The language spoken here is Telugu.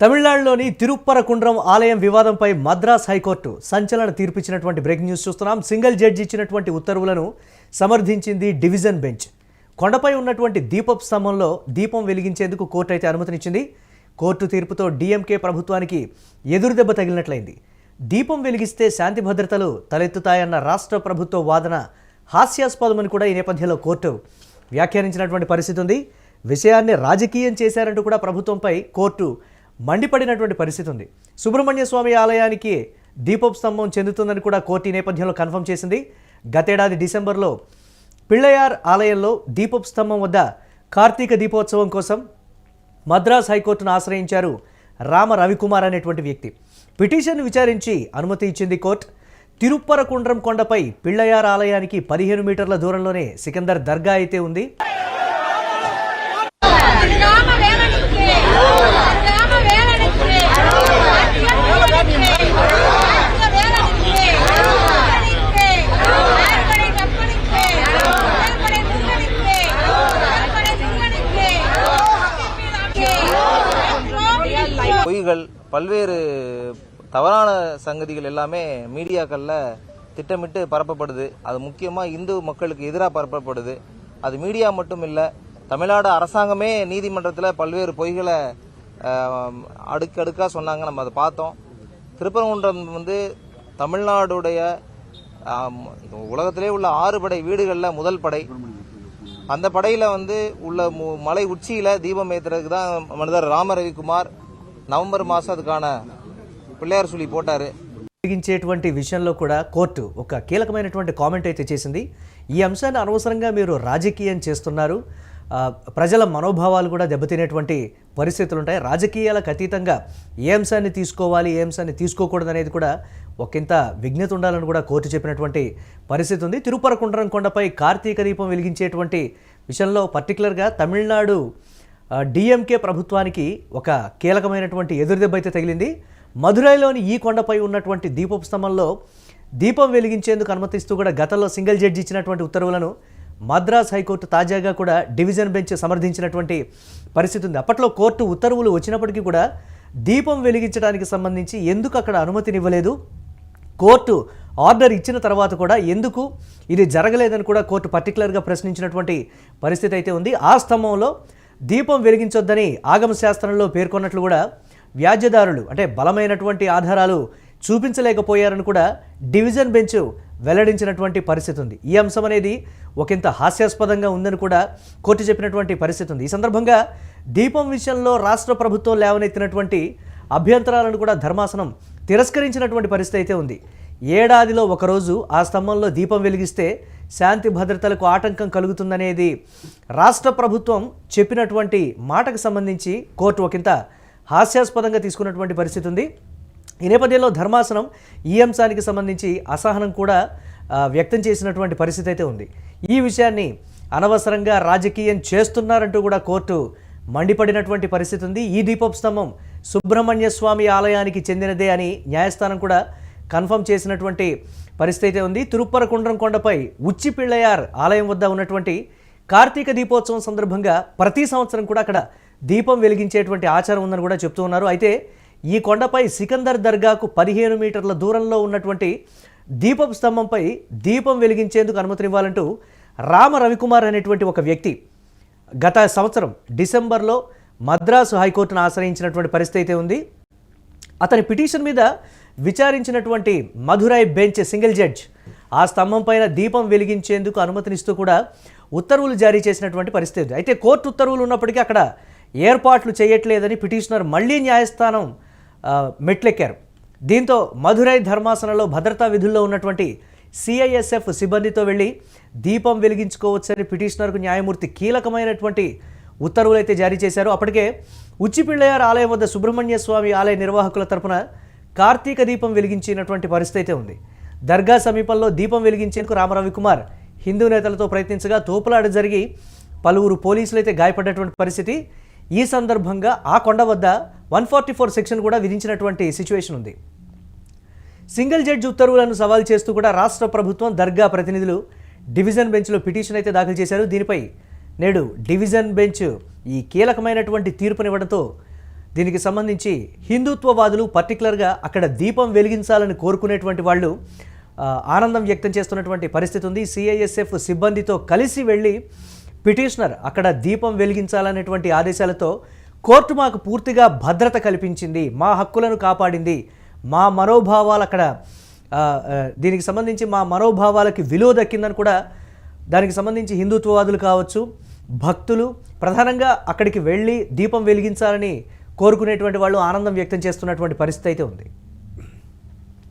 తమిళనాడులోని తిరుప్పరకుండ్రం ఆలయం వివాదంపై మద్రాస్ హైకోర్టు సంచలన తీర్పిచ్చినటువంటి బ్రేకింగ్ న్యూస్ చూస్తున్నాం. సింగిల్ జడ్జి ఇచ్చినటువంటి ఉత్తర్వులను సమర్థించింది డివిజన్ బెంచ్. కొండపై ఉన్నటువంటి దీపపు స్తంభంలో దీపం వెలిగించేందుకు కోర్టు అయితే అనుమతినిచ్చింది. కోర్టు తీర్పుతో డీఎంకే ప్రభుత్వానికి ఎదురుదెబ్బ తగిలినట్లయింది. దీపం వెలిగిస్తే శాంతి భద్రతలు తలెత్తుతాయన్న రాష్ట్ర ప్రభుత్వ వాదన హాస్యాస్పదమని కూడా ఈ నేపథ్యంలో కోర్టు వ్యాఖ్యానించినటువంటి పరిస్థితి ఉంది. విషయాన్ని రాజకీయం చేశారంటూ కూడా ప్రభుత్వంపై కోర్టు మండిపడినటువంటి పరిస్థితి ఉంది. సుబ్రహ్మణ్య స్వామి ఆలయానికి దీపపు స్తంభం చెందుతుందని కూడా కోర్టు ఈ నేపథ్యంలో కన్ఫర్మ్ చేసింది. గతేడాది డిసెంబర్లో పిళ్ళయార్ ఆలయంలో దీపపు స్తంభం వద్ద కార్తీక దీపోత్సవం కోసం మద్రాస్ హైకోర్టును ఆశ్రయించారు రామ రవికుమార్ అనేటువంటి వ్యక్తి. పిటిషన్ విచారించి అనుమతి ఇచ్చింది కోర్టు. తిరుప్పరకుండ్రం కొండపై పిళ్ళయార్ ఆలయానికి 15 మీటర్ల దూరంలోనే సికందర్ దర్గా అయితే ఉంది. பொய்கள் பல்வேறு தவறான சங்கதிகள் எல்லாமே மீடியாக்களில் திட்டமிட்டு பரப்பப்படுது. அது முக்கியமாக இந்து மக்களுக்கு எதிராக பரப்பப்படுது. அது மீடியா மட்டும் இல்லை, தமிழ்நாடு அரசாங்கமே நீதிமன்றத்தில் பல்வேறு பொய்களை அடுக்கடுக்காக சொன்னாங்க. நம்ம அதை பார்த்தோம். திருப்பரங்குன்றம் தமிழ்நாடுடைய உலகத்திலே உள்ள 6 படை வீடுகளில் முதல் படை. அந்த படையில் உள்ள மலை உச்சியில் தீபம் ஏற்றுறதுக்கு தான் மனிதர் ராம ரவிக்குமார் నవంబర్ మాసం அதுக்கான పిల్లయార్ సులి పోటారు. వెలిగించేటువంటి విషయంలో కూడా కోర్టు ఒక కీలకమైనటువంటి కామెంట్ అయితే చేసింది. ఈ అంశాన్ని అనవసరంగా మీరు రాజకీయం చేస్తున్నారు, ప్రజల మనోభావాలు కూడా దెబ్బతినేటువంటి పరిస్థితులు ఉంటాయి, రాజకీయాలకు అతీతంగా ఏ అంశాన్ని తీసుకోవాలి ఏ అంశాన్ని తీసుకోకూడదు అనేది కూడా ఒకంత విజ్ఞత ఉండాలని కూడా కోర్టు చెప్పినటువంటి పరిస్థితి ఉంది. తిరుపరకుండ్రం కొండపై కార్తీక దీపం వెలిగించేటువంటి విషయంలో పర్టికులర్గా తమిళనాడు డిఎంకే ప్రభుత్వానికి ఒక కీలకమైనటువంటి ఎదురుదెబ్బ అయితే తగిలింది. మదురైలోని ఈ కొండపై ఉన్నటువంటి దీపపు స్తంభంలో దీపం వెలిగించేందుకు అనుమతిస్తూ కూడా గతంలో సింగిల్ జడ్జి ఇచ్చినటువంటి ఉత్తర్వులను మద్రాస్ హైకోర్టు తాజాగా కూడా డివిజన్ బెంచ్ సమర్థించినటువంటి పరిస్థితి ఉంది. అప్పట్లో కోర్టు ఉత్తర్వులు వచ్చినప్పటికీ కూడా దీపం వెలిగించడానికి సంబంధించి ఎందుకు అక్కడ అనుమతినివ్వలేదు, కోర్టు ఆర్డర్ ఇచ్చిన తర్వాత కూడా ఎందుకు ఇది జరగలేదని కూడా కోర్టు పర్టికులర్గా ప్రశ్నించినటువంటి పరిస్థితి అయితే ఉంది. ఆ స్తంభంలో దీపం వెలిగించొద్దని ఆగమ శాస్త్రంలో పేర్కొన్నట్లు కూడా వ్యాజ్యదారులు అంటే బలమైనటువంటి ఆధారాలు చూపించలేకపోయారని కూడా డివిజన్ బెంచ్ వెల్లడించినటువంటి పరిస్థితి ఉంది. ఈ అంశం అనేది ఒకంత హాస్యాస్పదంగా ఉందని కూడా కోర్టు చెప్పినటువంటి పరిస్థితి ఉంది. ఈ సందర్భంగా దీపం విషయంలో రాష్ట్ర ప్రభుత్వం లేవనెత్తినటువంటి అభ్యంతరాలను కూడా ధర్మాసనం తిరస్కరించినటువంటి పరిస్థితి అయితే ఉంది. ఏడాదిలో ఒకరోజు ఆ స్తంభంలో దీపం వెలిగిస్తే శాంతి భద్రతలకు ఆటంకం కలుగుతుందనేది రాష్ట్ర ప్రభుత్వం చెప్పినటువంటి మాటకు సంబంధించి కోర్టు ఒకంత హాస్యాస్పదంగా తీసుకున్నటువంటి పరిస్థితి ఉంది. ఈ నేపథ్యంలో ధర్మాసనం ఈ అంశానికి సంబంధించి అసహనం కూడా వ్యక్తం చేసినటువంటి పరిస్థితి అయితే ఉంది. ఈ విషయాన్ని అనవసరంగా రాజకీయం చేస్తున్నారంటూ కూడా కోర్టు మండిపడినటువంటి పరిస్థితి ఉంది. ఈ దీపపు స్తంభం సుబ్రహ్మణ్య స్వామి ఆలయానికి చెందినదే అని న్యాయస్థానం కూడా కన్ఫర్మ్ చేసినటువంటి పరిస్థితి అయితే ఉంది. తిరుప్పరకుండ్రం కొండపై ఉచ్చి పిళ్ళయార్ ఆలయం వద్ద ఉన్నటువంటి కార్తీక దీపోత్సవం సందర్భంగా ప్రతి సంవత్సరం కూడా అక్కడ దీపం వెలిగించేటువంటి ఆచారం ఉందని కూడా చెప్తూ ఉన్నారు. అయితే ఈ కొండపై సికందర్ దర్గాకు 15 మీటర్ల దూరంలో ఉన్నటువంటి దీపపు స్తంభంపై దీపం వెలిగించేందుకు అనుమతినివ్వాలంటూ రామ రవికుమార్ అనేటువంటి ఒక వ్యక్తి గత సంవత్సరం డిసెంబర్లో మద్రాసు హైకోర్టును ఆశ్రయించినటువంటి పరిస్థితి అయితే ఉంది. అతని పిటిషన్ మీద విచారించినటువంటి మదురై బెంచ్ సింగిల్ జడ్జ్ ఆ స్తంభం పైన దీపం వెలిగించేందుకు అనుమతినిస్తూ కూడా ఉత్తర్వులు జారీ చేసినటువంటి పరిస్థితి. అయితే కోర్టు ఉత్తర్వులు ఉన్నప్పటికీ అక్కడ ఏర్పాట్లు చేయట్లేదని పిటిషనర్ మళ్లీ న్యాయస్థానం మెట్లెక్కారు. దీంతో మదురై ధర్మాసనంలో భద్రతా విధుల్లో ఉన్నటువంటి సిఐఎస్ఎఫ్ సిబ్బందితో వెళ్ళి దీపం వెలిగించుకోవచ్చని పిటిషనర్కు న్యాయమూర్తి కీలకమైనటువంటి ఉత్తర్వులు అయితే జారీ చేశారు. అప్పటికే ఉచ్చిపిళ్ళయార్ ఆలయం వద్ద సుబ్రహ్మణ్య స్వామి ఆలయ నిర్వాహకుల తరపున కార్తీక దీపం వెలిగించినటువంటి పరిస్థితి అయితే ఉంది. దర్గా సమీపంలో దీపం వెలిగించేందుకు రామ రవికుమార్ హిందూ నేతలతో ప్రయత్నించగా తోపులాట జరిగి పలువురు పోలీసులు అయితే గాయపడ్డటువంటి పరిస్థితి. ఈ సందర్భంగా ఆ కొండ వద్ద 144 సెక్షన్ కూడా విధించినటువంటి సిచ్యువేషన్ ఉంది. సింగిల్ జడ్జి ఉత్తర్వులను సవాల్ చేస్తూ కూడా రాష్ట్ర ప్రభుత్వం దర్గా ప్రతినిధులు డివిజన్ బెంచ్లో పిటిషన్ అయితే దాఖలు చేశారు. దీనిపై నేడు డివిజన్ బెంచ్ ఈ కీలకమైనటువంటి తీర్పునివ్వడంతో దీనికి సంబంధించి హిందుత్వవాదులు పర్టికులర్గా అక్కడ దీపం వెలిగించాలని కోరుకునేటువంటి వాళ్ళు ఆనందం వ్యక్తం చేస్తున్నటువంటి పరిస్థితి ఉంది. సిఐఎస్ఎఫ్ సిబ్బందితో కలిసి వెళ్ళి పిటిషనర్ అక్కడ దీపం వెలిగించాలనేటువంటి ఆదేశాలతో కోర్టు మాకు పూర్తిగా భద్రత కల్పించింది, మా హక్కులను కాపాడింది, మా మనోభావాలు అక్కడ దీనికి సంబంధించి మా మనోభావాలకి విలువ దక్కిందని కూడా దానికి సంబంధించి హిందుత్వవాదులు కావచ్చు, భక్తులు ప్రధానంగా అక్కడికి వెళ్ళి దీపం వెలిగించాలని కోరుకునేటువంటి వాళ్ళు ఆనందం వ్యక్తం చేస్తున్నటువంటి పరిస్థితి అయితే ఉంది.